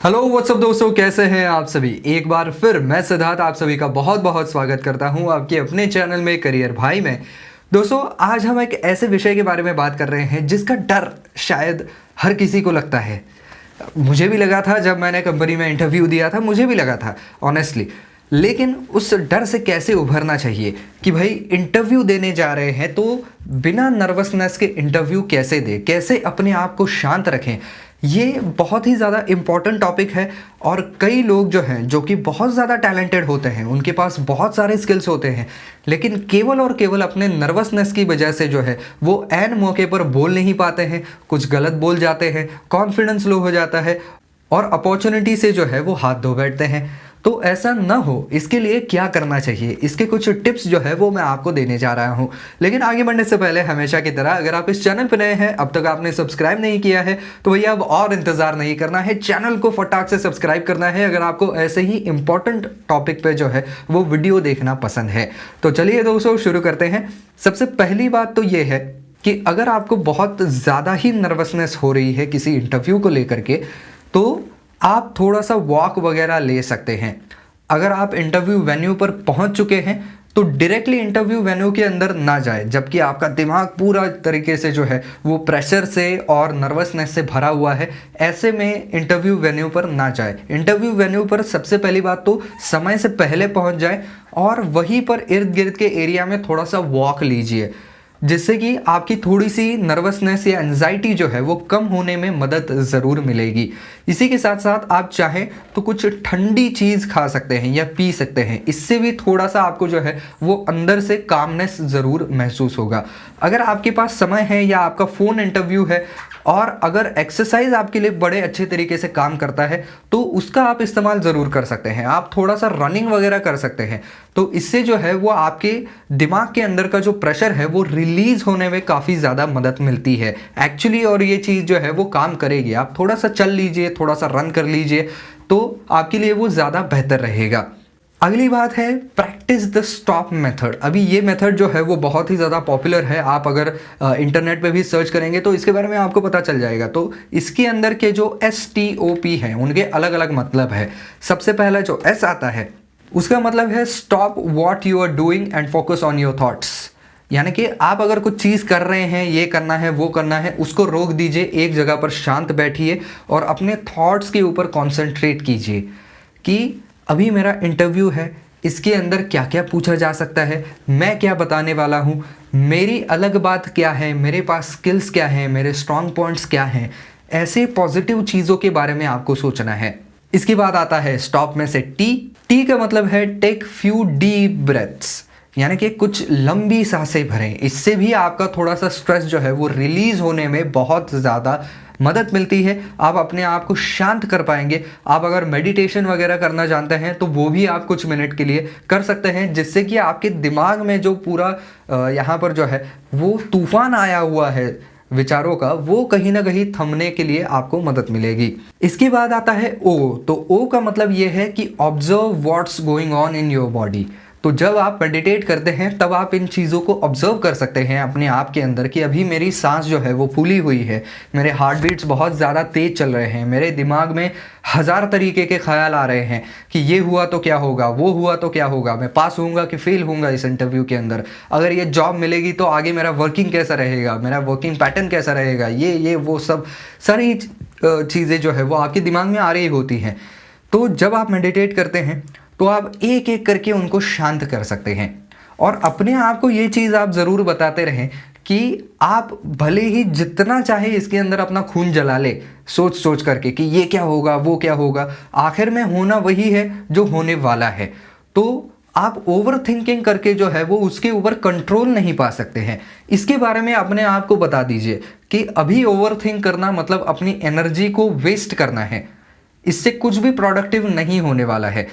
Hello what's up दोस्तों, कैसे हैं आप सभी। एक बार फिर मैं सिद्धार्थ आप सभी का बहुत बहुत स्वागत करता हूं आपके अपने चैनल में करियर भाई में। दोस्तों, आज हम एक ऐसे विषय के बारे में बात कर रहे हैं जिसका डर शायद हर किसी को लगता है। मुझे भी लगा था जब मैंने कंपनी में इंटरव्यू दिया था, मुझे भी लगा था ऑनेस्टली। लेकिन उस डर से कैसे उभरना चाहिए कि भाई इंटरव्यू देने जा रहे हैं तो बिना नर्वसनेस के इंटरव्यू कैसे दें, कैसे अपने आप को शांत रखें, ये बहुत ही ज़्यादा इम्पॉर्टेंट टॉपिक है। और कई लोग जो हैं जो कि बहुत ज़्यादा टैलेंटेड होते हैं, उनके पास बहुत सारे स्किल्स होते हैं, लेकिन केवल और केवल अपने नर्वसनेस की वजह से जो है वो ऐन मौके पर बोल नहीं पाते हैं, कुछ गलत बोल जाते हैं, कॉन्फिडेंस लो हो जाता है और अपॉर्चुनिटी से जो है वो हाथ धो बैठते हैं। तो ऐसा ना हो, इसके लिए क्या करना चाहिए, इसके कुछ टिप्स जो है वो मैं आपको देने जा रहा हूं। लेकिन आगे बढ़ने से पहले हमेशा की तरह अगर आप इस चैनल पर नए हैं, अब तक आपने सब्सक्राइब नहीं किया है, तो भैया अब और इंतजार नहीं करना है, चैनल को फटाक से सब्सक्राइब करना है अगर आपको ऐसे ही इंपॉर्टेंट टॉपिक पे जो है वो वीडियो देखना पसंद है। तो चलिए दोस्तों, शुरू करते हैं। सबसे पहली बात तो ये है कि अगर आपको बहुत ज़्यादा ही नर्वसनेस हो रही है किसी इंटरव्यू को लेकर के, तो आप थोड़ा सा वॉक वगैरह ले सकते हैं। अगर आप इंटरव्यू वेन्यू पर पहुंच चुके हैं तो डायरेक्टली इंटरव्यू वेन्यू के अंदर ना जाए जबकि आपका दिमाग पूरा तरीके से जो है वो प्रेशर से और नर्वसनेस से भरा हुआ है। ऐसे में इंटरव्यू वेन्यू पर ना जाए। इंटरव्यू वेन्यू पर सबसे पहली बात तो समय से पहले पहुंच जाए और वहीं पर इर्द गिर्द के एरिया में थोड़ा सा वॉक लीजिए, जिससे कि आपकी थोड़ी सी नर्वसनेस या एंजाइटी जो है वो कम होने में मदद ज़रूर मिलेगी। इसी के साथ साथ आप चाहें तो कुछ ठंडी चीज़ खा सकते हैं या पी सकते हैं, इससे भी थोड़ा सा आपको जो है वो अंदर से कामनेस ज़रूर महसूस होगा। अगर आपके पास समय है या आपका फ़ोन इंटरव्यू है और अगर एक्सरसाइज आपके लिए बड़े अच्छे तरीके से काम करता है तो उसका आप इस्तेमाल ज़रूर कर सकते हैं। आप थोड़ा सा रनिंग वगैरह कर सकते हैं, तो इससे जो है वो आपके दिमाग के अंदर का जो प्रेशर है वो रिलीज़ होने में काफ़ी ज़्यादा मदद मिलती है एक्चुअली। और ये चीज़ जो है वो काम करेगी। आप थोड़ा सा चल लीजिए, थोड़ा सा रन कर लीजिए, तो आपके लिए वो ज़्यादा बेहतर रहेगा। अगली बात है प्रैक्टिस द स्टॉप मेथड। अभी ये मेथड जो है वो बहुत ही ज़्यादा पॉपुलर है। आप अगर इंटरनेट पे भी सर्च करेंगे तो इसके बारे में आपको पता चल जाएगा। तो इसके अंदर के जो STOP हैं उनके अलग अलग मतलब है। सबसे पहला जो S आता है उसका मतलब है stop what you are doing and focus on your thoughts. यानी कि आप अगर कुछ चीज़ कर रहे हैं, ये करना है वो करना है, उसको रोक दीजिए, एक जगह पर शांत बैठिए और अपने थॉट्स के ऊपर कॉन्सेंट्रेट कीजिए कि अभी मेरा इंटरव्यू है, इसके अंदर क्या क्या पूछा जा सकता है, मैं क्या बताने वाला हूँ, मेरी अलग बात क्या है, मेरे पास स्किल्स क्या हैं, मेरे स्ट्रॉन्ग पॉइंट्स क्या हैं। ऐसे पॉजिटिव चीज़ों के बारे में आपको सोचना है। इसके बाद आता है स्टॉप में से टी का मतलब है टेक फ्यू डीप ब्रेथ्स, यानी कि कुछ लंबी सांसें भरें। इससे भी आपका थोड़ा सा स्ट्रेस जो है वो रिलीज़ होने में बहुत ज़्यादा मदद मिलती है। आप अपने आप को शांत कर पाएंगे। आप अगर मेडिटेशन वगैरह करना जानते हैं तो वो भी आप कुछ मिनट के लिए कर सकते हैं, जिससे कि आपके दिमाग में जो पूरा यहाँ पर जो है वो तूफान आया हुआ है विचारों का, वो कहीं ना कहीं थमने के लिए आपको मदद मिलेगी। इसके बाद आता है O। तो O का मतलब ये है कि observe what's going on in your body. तो जब आप मेडिटेट करते हैं तब आप इन चीज़ों को ऑब्जर्व कर सकते हैं अपने आप के अंदर कि अभी मेरी सांस जो है वो फूली हुई है, मेरे हार्ट बीट्स बहुत ज़्यादा तेज़ चल रहे हैं, मेरे दिमाग में हज़ार तरीके के ख्याल आ रहे हैं कि ये हुआ तो क्या होगा, वो हुआ तो क्या होगा, मैं पास होऊंगा कि फेल होऊंगा इस इंटरव्यू के अंदर, अगर ये जॉब मिलेगी तो आगे मेरा वर्किंग कैसा रहेगा, मेरा वर्किंग पैटर्न कैसा रहेगा, ये वो सब सारी चीज़ें जो है वो आपके दिमाग में आ रही होती हैं। तो जब आप मेडिटेट करते हैं तो आप एक एक करके उनको शांत कर सकते हैं और अपने आप को ये चीज़ आप ज़रूर बताते रहें कि आप भले ही जितना चाहे इसके अंदर अपना खून जला ले सोच सोच करके कि ये क्या होगा, वो क्या होगा, आखिर में होना वही है जो होने वाला है। तो आप ओवर थिंकिंग करके जो है वो उसके ऊपर कंट्रोल नहीं पा सकते हैं। इसके बारे में अपने आप को बता दीजिए कि अभी ओवर थिंक करना मतलब अपनी एनर्जी को वेस्ट करना है, इससे कुछ भी प्रोडक्टिव नहीं होने वाला है।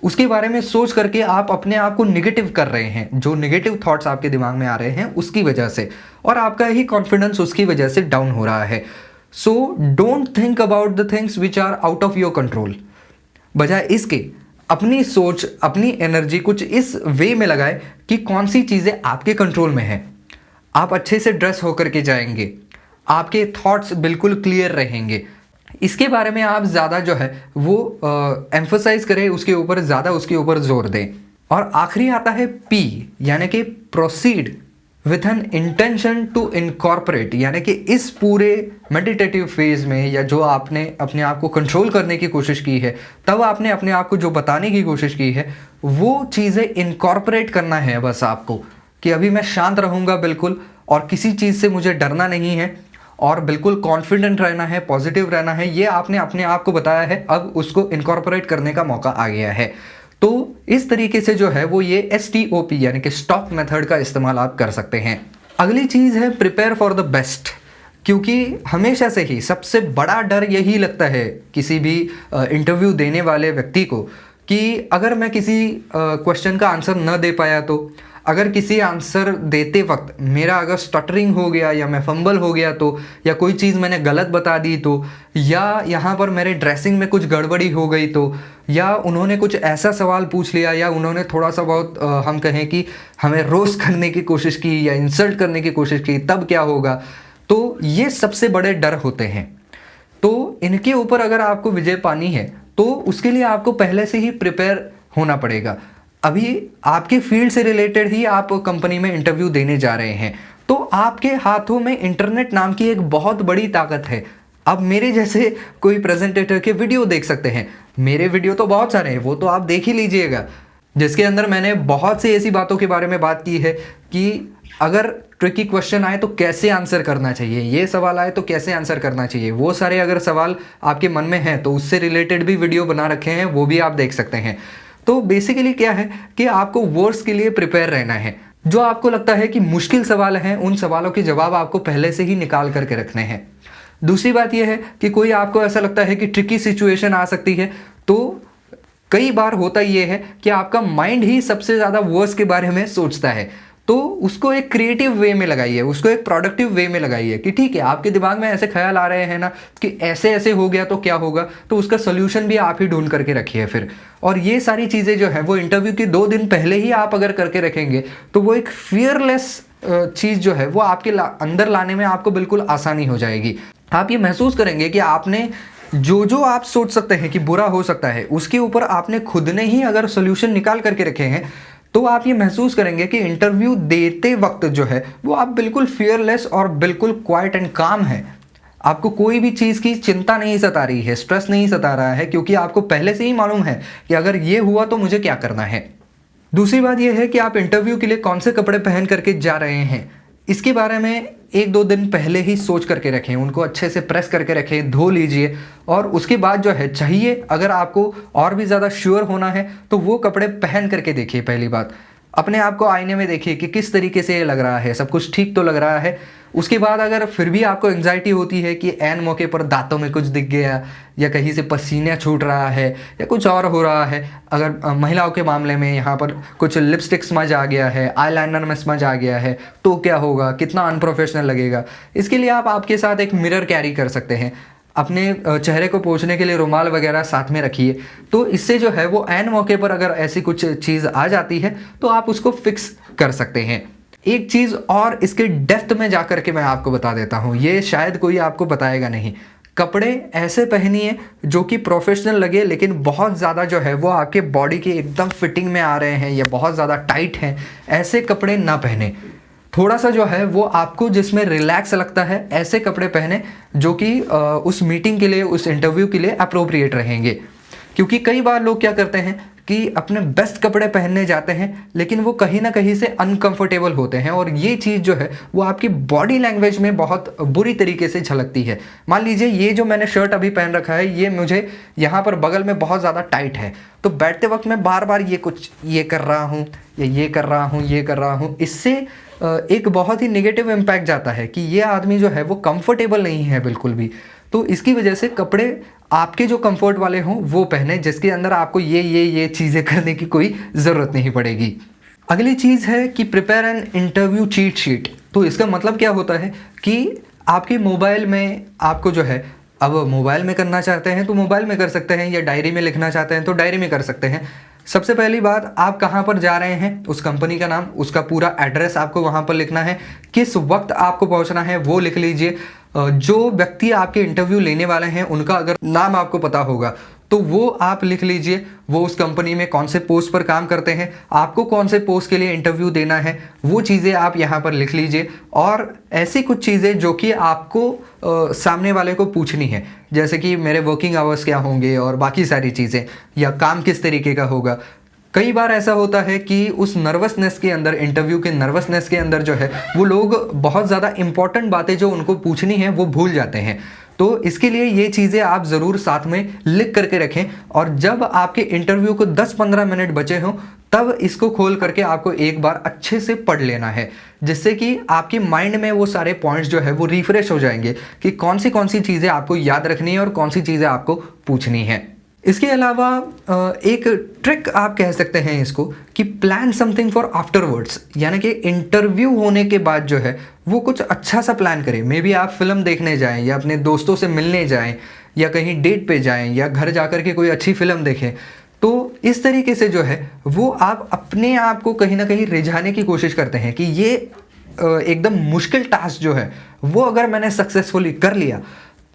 उसके बारे में सोच करके आप अपने आप को निगेटिव कर रहे हैं, जो निगेटिव थॉट्स आपके दिमाग में आ रहे हैं उसकी वजह से, और आपका ही कॉन्फिडेंस उसकी वजह से डाउन हो रहा है। So don't think about the things which are out of your control. बजाय इसके अपनी सोच, अपनी एनर्जी कुछ इस वे में लगाए कि कौन सी चीज़ें आपके कंट्रोल में है। आप अच्छे से ड्रेस होकर के जाएंगे, आपके थॉट्स बिल्कुल क्लियर रहेंगे, इसके बारे में आप ज़्यादा जो है वो एम्फोसाइज करें, उसके ऊपर ज़्यादा उसके ऊपर जोर दें। और आखिरी आता है पी, यानी कि proceed with an intention to incorporate, यानी कि इस पूरे मेडिटेटिव फेज में या जो आपने अपने आप को कंट्रोल करने की कोशिश की है, तब आपने अपने आप को जो बताने की कोशिश की है वो चीज़ें इनकॉर्पोरेट करना है बस आपको, कि अभी मैं शांत रहूँगा बिल्कुल और किसी चीज़ से मुझे डरना नहीं है और बिल्कुल कॉन्फिडेंट रहना है, पॉजिटिव रहना है। ये आपने अपने आप को बताया है, अब उसको इनकॉर्पोरेट करने का मौका आ गया है। तो इस तरीके से जो है वो ये STOP यानी कि स्टॉप मेथड का इस्तेमाल आप कर सकते हैं। अगली चीज़ है प्रिपेयर फॉर द बेस्ट, क्योंकि हमेशा से ही सबसे बड़ा डर यही लगता है किसी भी इंटरव्यू देने वाले व्यक्ति को कि अगर मैं किसी क्वेश्चन का आंसर न दे पाया तो, अगर किसी आंसर देते वक्त मेरा अगर स्टटरिंग हो गया या मैं फंबल हो गया तो, या कोई चीज़ मैंने गलत बता दी तो, या यहाँ पर मेरे ड्रेसिंग में कुछ गड़बड़ी हो गई तो, या उन्होंने कुछ ऐसा सवाल पूछ लिया, या उन्होंने थोड़ा सा बहुत हम कहें कि हमें रोस्ट करने की कोशिश की या इंसल्ट करने की कोशिश की, तब क्या होगा। तो ये सबसे बड़े डर होते हैं। तो इनके ऊपर अगर आपको विजय पानी है तो उसके लिए आपको पहले से ही प्रिपेयर होना पड़ेगा। अभी आपके फील्ड से रिलेटेड ही आप कंपनी में इंटरव्यू देने जा रहे हैं, तो आपके हाथों में इंटरनेट नाम की एक बहुत बड़ी ताकत है। अब मेरे जैसे कोई प्रेजेंटेटर के वीडियो देख सकते हैं, मेरे वीडियो तो बहुत सारे हैं, वो तो आप देख ही लीजिएगा, जिसके अंदर मैंने बहुत सी ऐसी बातों के बारे में बात की है कि अगर ट्रिकी क्वेश्चन आए तो कैसे आंसर करना चाहिए, ये सवाल आए तो कैसे आंसर करना चाहिए, वो सारे अगर सवाल आपके मन में हैं तो उससे रिलेटेड भी वीडियो बना रखे हैं, वो भी आप देख सकते हैं। तो बेसिकली क्या है कि आपको वर्ड्स के लिए प्रिपेयर रहना है। जो आपको लगता है कि मुश्किल सवाल हैं, उन सवालों के जवाब आपको पहले से ही निकाल करके रखने हैं। दूसरी बात यह है कि कोई आपको ऐसा लगता है कि ट्रिकी सिचुएशन आ सकती है, तो कई बार होता ये है कि आपका माइंड ही सबसे ज़्यादा वर्ड्स के बारे में सोचता है, तो उसको एक क्रिएटिव वे में लगाइए, उसको एक प्रोडक्टिव वे में लगाइए कि ठीक है, आपके दिमाग में ऐसे ख्याल आ रहे हैं ना कि ऐसे ऐसे हो गया तो क्या होगा, तो उसका सोल्यूशन भी आप ही ढूंढ करके रखिए फिर। और ये सारी चीज़ें जो है वो इंटरव्यू के 2 दिन पहले ही आप अगर करके रखेंगे तो वो एक फियरलेस चीज़ जो है वो आपके अंदर लाने में आपको बिल्कुल आसानी हो जाएगी। आप ये महसूस करेंगे कि आपने जो आप सोच सकते हैं कि बुरा हो सकता है, उसके ऊपर आपने खुद ने ही अगर सोल्यूशन निकाल करके रखे हैं, तो आप ये महसूस करेंगे कि इंटरव्यू देते वक्त जो है वो आप बिल्कुल फियरलेस और बिल्कुल क्वाइट एंड काम है। आपको कोई भी चीज़ की चिंता नहीं सता रही है, स्ट्रेस नहीं सता रहा है, क्योंकि आपको पहले से ही मालूम है कि अगर ये हुआ तो मुझे क्या करना है। दूसरी बात यह है कि आप इंटरव्यू के लिए कौन से कपड़े पहन करके जा रहे हैं, इसके बारे में 1-2 दिन पहले ही सोच करके रखें, उनको अच्छे से प्रेस करके रखें, धो लीजिए। और उसके बाद जो है चाहिए अगर आपको और भी ज़्यादा श्योर होना है तो वो कपड़े पहन करके देखिए। पहली बात, अपने आप को आईने में देखिए कि किस तरीके से ये लग रहा है, सब कुछ ठीक तो लग रहा है। उसके बाद अगर फिर भी आपको एंग्जाइटी होती है कि ऐन मौके पर दांतों में कुछ दिख गया या कहीं से पसीना छूट रहा है या कुछ और हो रहा है, अगर महिलाओं के मामले में यहाँ पर कुछ लिपस्टिक स्मज आ गया है, आईलाइनर में स्मज आ गया है, तो क्या होगा, कितना अनप्रोफेशनल लगेगा। इसके लिए आप आपके साथ एक मिरर कैरी कर सकते हैं, अपने चेहरे को पोंछने के लिए रुमाल वगैरह साथ में रखिए। तो इससे जो है वो ऐन मौके पर अगर ऐसी कुछ चीज़ आ जाती है तो आप उसको फिक्स कर सकते हैं। एक चीज़ और इसके डेप्थ में जा कर के मैं आपको बता देता हूँ, ये शायद कोई आपको बताएगा नहीं। कपड़े ऐसे पहनिए जो कि प्रोफेशनल लगे, लेकिन बहुत ज़्यादा जो है वो आपके बॉडी के एकदम फिटिंग में आ रहे हैं या बहुत ज़्यादा टाइट हैं, ऐसे कपड़े ना पहने। थोड़ा सा जो है वो आपको जिसमें रिलैक्स लगता है, ऐसे कपड़े पहने जो कि उस मीटिंग के लिए, उस इंटरव्यू के लिए अप्रोप्रिएट रहेंगे। क्योंकि कई बार लोग क्या करते हैं कि अपने बेस्ट कपड़े पहनने जाते हैं लेकिन वो कहीं ना कहीं से अनकंफर्टेबल होते हैं, और ये चीज़ जो है वो आपकी बॉडी लैंग्वेज में बहुत बुरी तरीके से झलकती है। मान लीजिए ये जो मैंने शर्ट अभी पहन रखा है, ये मुझे यहाँ पर बगल में बहुत ज़्यादा टाइट है, तो बैठते वक्त मैं बार बार ये कर रहा हूँ या ये कर रहा हूँ, इससे एक बहुत ही निगेटिव इम्पैक्ट जाता है कि ये आदमी जो है वो कंफर्टेबल नहीं है बिल्कुल भी। तो इसकी वजह से कपड़े आपके जो कंफर्ट वाले हों वो पहने, जिसके अंदर आपको ये चीज़ें करने की कोई ज़रूरत नहीं पड़ेगी। अगली चीज़ है कि prepare an interview cheat sheet. तो इसका मतलब क्या होता है कि आपके मोबाइल में आपको जो है, अब मोबाइल में करना चाहते हैं तो मोबाइल में कर सकते हैं, या डायरी में लिखना चाहते हैं तो डायरी में कर सकते हैं। सबसे पहली बात, आप कहाँ पर जा रहे हैं, उस कंपनी का नाम, उसका पूरा एड्रेस आपको वहाँ पर लिखना है, किस वक्त आपको पहुँचना है वो लिख लीजिए। जो व्यक्ति आपके इंटरव्यू लेने वाले हैं उनका अगर नाम आपको पता होगा तो वो आप लिख लीजिए, वो उस कंपनी में कौन से पोस्ट पर काम करते हैं, आपको कौन से पोस्ट के लिए इंटरव्यू देना है, वो चीज़ें आप यहाँ पर लिख लीजिए। और ऐसी कुछ चीज़ें जो कि आपको सामने वाले को पूछनी है, जैसे कि मेरे वर्किंग आवर्स क्या होंगे और बाकी सारी चीज़ें, या काम किस तरीके का होगा। कई बार ऐसा होता है कि उस नर्वसनेस के अंदर, इंटरव्यू के नर्वसनेस के अंदर जो है वो लोग बहुत ज़्यादा इंपॉर्टेंट बातें जो उनको पूछनी है वो भूल जाते हैं। तो इसके लिए ये चीज़ें आप ज़रूर साथ में लिख करके रखें, और जब आपके इंटरव्यू को 10-15 मिनट बचे हों तब इसको खोल करके आपको एक बार अच्छे से पढ़ लेना है, जिससे कि आपके माइंड में वो सारे पॉइंट्स जो है वो रिफ्रेश हो जाएंगे कि कौन सी चीज़ें आपको याद रखनी है और कौन सी चीज़ें आपको पूछनी है। इसके अलावा एक ट्रिक आप कह सकते हैं इसको कि प्लान समथिंग फॉर आफ्टरवर्ड्स, यानी कि इंटरव्यू होने के बाद जो है वो कुछ अच्छा सा प्लान करें। मे बी आप फिल्म देखने जाएं, या अपने दोस्तों से मिलने जाएं, या कहीं डेट पे जाएं, या घर जाकर के कोई अच्छी फिल्म देखें। तो इस तरीके से जो है वो आप अपने आप को कहीं ना कहीं रिझाने की कोशिश करते हैं कि ये एकदम मुश्किल टास्क जो है वो अगर मैंने सक्सेसफुली कर लिया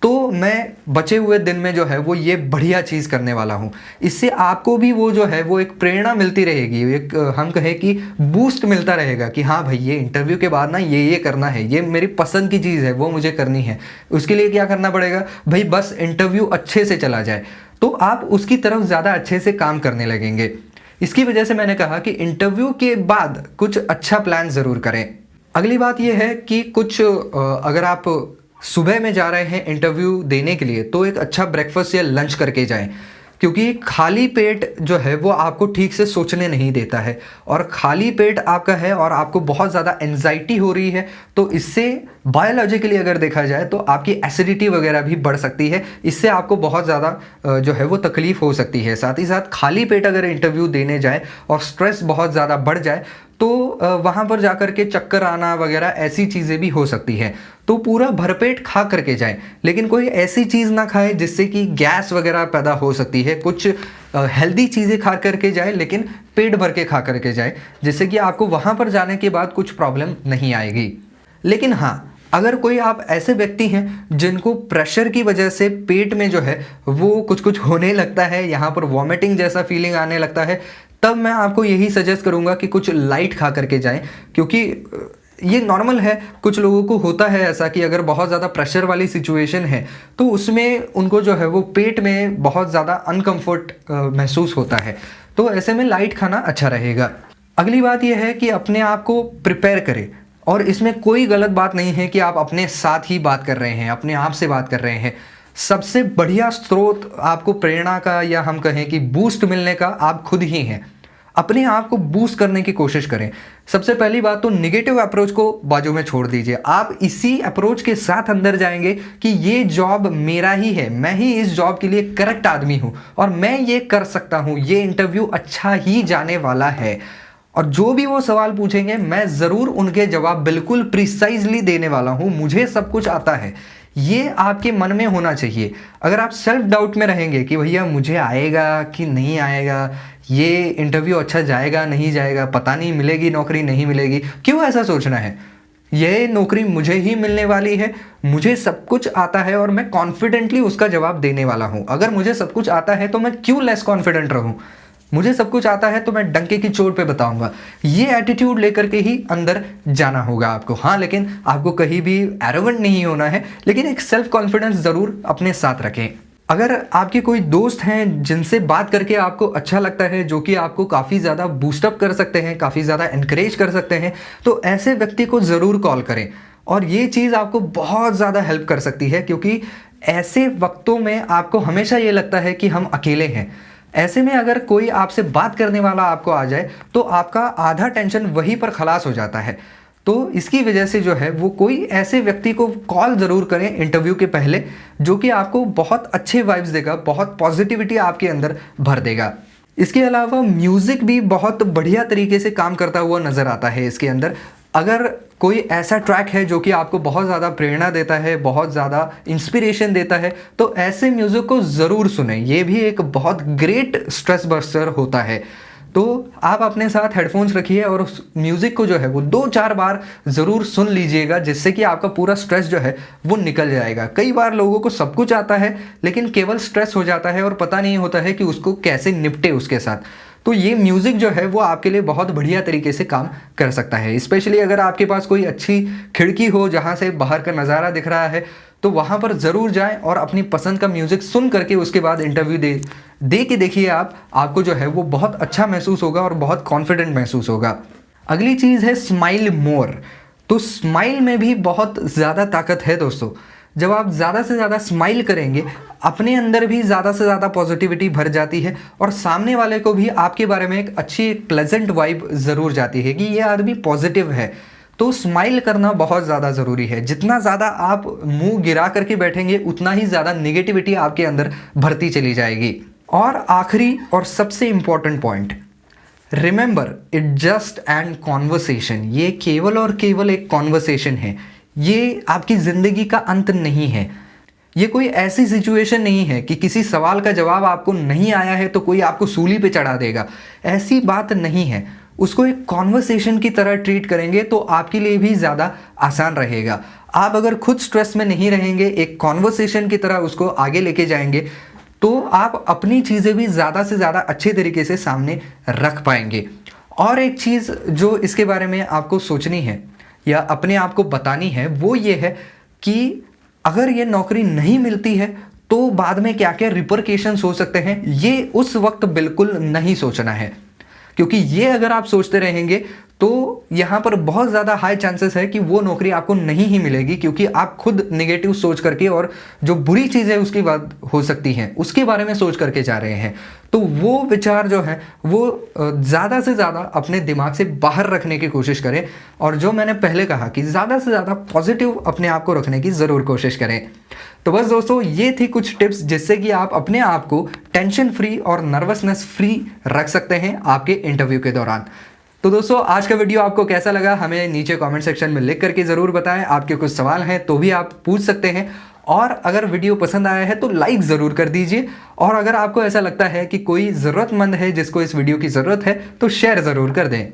तो मैं बचे हुए दिन में जो है वो ये बढ़िया चीज़ करने वाला हूँ। इससे आपको भी वो जो है वो एक प्रेरणा मिलती रहेगी, एक हम कहें कि बूस्ट मिलता रहेगा कि हाँ भाई ये इंटरव्यू के बाद ना ये करना है, ये मेरी पसंद की चीज़ है, वो मुझे करनी है। उसके लिए क्या करना पड़ेगा भाई, बस इंटरव्यू अच्छे से चला जाए तो आप उसकी तरफ ज़्यादा अच्छे से काम करने लगेंगे। इसकी वजह से मैंने कहा कि इंटरव्यू के बाद कुछ अच्छा प्लान ज़रूर करें। अगली बात यह है कि कुछ अगर आप सुबह में जा रहे हैं इंटरव्यू देने के लिए तो एक अच्छा ब्रेकफास्ट या लंच करके जाएं, क्योंकि खाली पेट जो है वो आपको ठीक से सोचने नहीं देता है, और खाली पेट आपका है और आपको बहुत ज़्यादा एंजाइटी हो रही है तो इससे बायोलॉजिकली अगर देखा जाए तो आपकी एसिडिटी वगैरह भी बढ़ सकती है। इससे आपको बहुत ज़्यादा जो है वो तकलीफ़ हो सकती है। साथ ही साथ खाली पेट अगर इंटरव्यू देने जाए और स्ट्रेस बहुत ज़्यादा बढ़ जाए तो वहाँ पर जाकर के चक्कर आना वगैरह ऐसी चीज़ें भी हो सकती हैं। तो पूरा भरपेट खा करके जाएं, लेकिन कोई ऐसी चीज़ ना खाएं जिससे कि गैस वगैरह पैदा हो सकती है। कुछ हेल्दी चीज़ें खा करके जाएं, लेकिन पेट भर के खा करके जाएं, जिससे कि आपको वहाँ पर जाने के बाद कुछ प्रॉब्लम नहीं आएगी। लेकिन हाँ, अगर कोई आप ऐसे व्यक्ति हैं जिनको प्रेशर की वजह से पेट में जो है वो कुछ होने लगता है, यहाँ पर वॉमिटिंग जैसा फीलिंग आने लगता है, तब मैं आपको यही सजेस्ट करूँगा कि कुछ लाइट खा करके जाएं, क्योंकि ये नॉर्मल है। कुछ लोगों को होता है ऐसा कि अगर बहुत ज़्यादा प्रेशर वाली सिचुएशन है तो उसमें उनको जो है वो पेट में बहुत ज़्यादा अनकम्फर्ट महसूस होता है, तो ऐसे में लाइट खाना अच्छा रहेगा। अगली बात यह है कि अपने आप को प्रिपेयर करें, और इसमें कोई गलत बात नहीं है कि आप अपने साथ ही बात कर रहे हैं, अपने आप से बात कर रहे हैं। सबसे बढ़िया स्रोत आपको प्रेरणा का या हम कहें कि बूस्ट मिलने का आप खुद ही हैं। अपने आप को बूस्ट करने की कोशिश करें। सबसे पहली बात तो निगेटिव अप्रोच को बाजू में छोड़ दीजिए। आप इसी अप्रोच के साथ अंदर जाएंगे कि ये जॉब मेरा ही है, मैं ही इस जॉब के लिए करेक्ट आदमी हूँ और मैं ये कर सकता हूँ, ये इंटरव्यू अच्छा ही जाने वाला है। और जो भी वो सवाल पूछेंगे मैं ज़रूर उनके जवाब बिल्कुल प्रिसाइजली देने वाला हूँ, मुझे सब कुछ आता है, ये आपके मन में होना चाहिए। अगर आप सेल्फ डाउट में रहेंगे कि भैया मुझे आएगा कि नहीं आएगा, ये इंटरव्यू अच्छा जाएगा नहीं जाएगा, पता नहीं मिलेगी नौकरी नहीं मिलेगी, क्यों ऐसा सोचना है? ये नौकरी मुझे ही मिलने वाली है, मुझे सब कुछ आता है और मैं कॉन्फिडेंटली उसका जवाब देने वाला हूँ। अगर मुझे सब कुछ आता है तो मैं क्यों लेस कॉन्फिडेंट रहूँ? मुझे सब कुछ आता है तो मैं डंके की चोट पे बताऊंगा। ये एटीट्यूड लेकर के ही अंदर जाना होगा आपको। हाँ, लेकिन आपको कहीं भी एरोगेंट नहीं होना है, लेकिन एक सेल्फ कॉन्फिडेंस ज़रूर अपने साथ रखें। अगर आपके कोई दोस्त हैं जिनसे बात करके आपको अच्छा लगता है, जो कि आपको काफ़ी ज़्यादा बूस्टअप कर सकते हैं, काफ़ी ज़्यादा इनकरेज कर सकते हैं, तो ऐसे व्यक्ति को ज़रूर कॉल करें। और ये चीज़ आपको बहुत ज़्यादा हेल्प कर सकती है, क्योंकि ऐसे वक्तों में आपको हमेशा ये लगता है कि हम अकेले हैं। ऐसे में अगर कोई आपसे बात करने वाला आपको आ जाए तो आपका आधा टेंशन वहीं पर खलास हो जाता है। तो इसकी वजह से जो है वो कोई ऐसे व्यक्ति को कॉल ज़रूर करें इंटरव्यू के पहले, जो कि आपको बहुत अच्छे वाइब्स देगा, बहुत पॉजिटिविटी आपके अंदर भर देगा। इसके अलावा म्यूज़िक भी बहुत बढ़िया तरीके से काम करता हुआ नज़र आता है इसके अंदर। अगर कोई ऐसा ट्रैक है जो कि आपको बहुत ज़्यादा प्रेरणा देता है, बहुत ज़्यादा इंस्पिरेशन देता है, तो ऐसे म्यूज़िक को ज़रूर सुनें। ये भी एक बहुत ग्रेट स्ट्रेस बस्टर होता है। तो आप अपने साथ हेडफोन्स रखिए और उस म्यूज़िक को जो है वो 2-4 बार ज़रूर सुन लीजिएगा, जिससे कि आपका पूरा स्ट्रेस जो है वो निकल जाएगा। कई बार लोगों को सब कुछ आता है लेकिन केवल स्ट्रेस हो जाता है और पता नहीं होता है कि उसको कैसे निपटे उसके साथ। तो ये म्यूज़िक जो है वो आपके लिए बहुत बढ़िया तरीके से काम कर सकता है। स्पेशली अगर आपके पास कोई अच्छी खिड़की हो जहाँ से बाहर का नज़ारा दिख रहा है, तो वहाँ पर ज़रूर जाएं और अपनी पसंद का म्यूज़िक सुन करके उसके बाद इंटरव्यू दे के देखिए आपको जो है वो बहुत अच्छा महसूस होगा और बहुत कॉन्फिडेंट महसूस होगा। अगली चीज़ है स्माइल मोर। तो स्माइल में भी बहुत ज़्यादा ताकत है दोस्तों। जब आप ज़्यादा से ज़्यादा स्माइल करेंगे, अपने अंदर भी ज़्यादा से ज़्यादा पॉजिटिविटी भर जाती है और सामने वाले को भी आपके बारे में एक अच्छी एक प्लेजेंट वाइब ज़रूर जाती है कि ये आदमी पॉजिटिव है। तो स्माइल करना बहुत ज़्यादा ज़रूरी है। जितना ज़्यादा आप मुंह गिरा करके बैठेंगे उतना ही ज़्यादा नेगेटिविटी आपके अंदर भरती चली जाएगी। और आखिरी और सबसे important point, remember it just an conversation. ये केवल और केवल एक कॉन्वर्सेशन है, ये आपकी ज़िंदगी का अंत नहीं है। ये कोई ऐसी सिचुएशन नहीं है कि किसी सवाल का जवाब आपको नहीं आया है तो कोई आपको सूली पे चढ़ा देगा, ऐसी बात नहीं है। उसको एक कॉन्वर्सेशन की तरह ट्रीट करेंगे तो आपके लिए भी ज़्यादा आसान रहेगा। आप अगर खुद स्ट्रेस में नहीं रहेंगे, एक कॉन्वर्सेशन की तरह उसको आगे लेके जाएंगे, तो आप अपनी चीज़ें भी ज़्यादा से ज़्यादा अच्छे तरीके से सामने रख पाएंगे। और एक चीज़ जो इसके बारे में आपको सोचनी है या अपने आप को बतानी है वो ये है कि अगर ये नौकरी नहीं मिलती है तो बाद में क्या क्या रिपरकेशंस हो सकते हैं, ये उस वक्त बिल्कुल नहीं सोचना है। क्योंकि ये अगर आप सोचते रहेंगे तो यहाँ पर बहुत ज़्यादा हाई चांसेस है कि वो नौकरी आपको नहीं ही मिलेगी, क्योंकि आप खुद नेगेटिव सोच करके और जो बुरी चीज़ें उसकी बात हो सकती हैं उसके बारे में सोच करके जा रहे हैं। तो वो विचार जो है वो ज़्यादा से ज़्यादा अपने दिमाग से बाहर रखने की कोशिश करें। और जो मैंने पहले कहा कि ज़्यादा से ज़्यादा पॉजिटिव अपने आप को रखने की ज़रूर कोशिश करें। तो बस दोस्तों, ये थी कुछ टिप्स जिससे कि आप अपने आप को टेंशन फ्री और नर्वसनेस फ्री रख सकते हैं आपके इंटरव्यू के दौरान। तो दोस्तों, आज का वीडियो आपको कैसा लगा हमें नीचे कमेंट सेक्शन में लिख करके ज़रूर बताएं। आपके कुछ सवाल हैं तो भी आप पूछ सकते हैं। और अगर वीडियो पसंद आया है तो लाइक ज़रूर कर दीजिए। और अगर आपको ऐसा लगता है कि कोई ज़रूरतमंद है जिसको इस वीडियो की ज़रूरत है तो शेयर ज़रूर कर दें।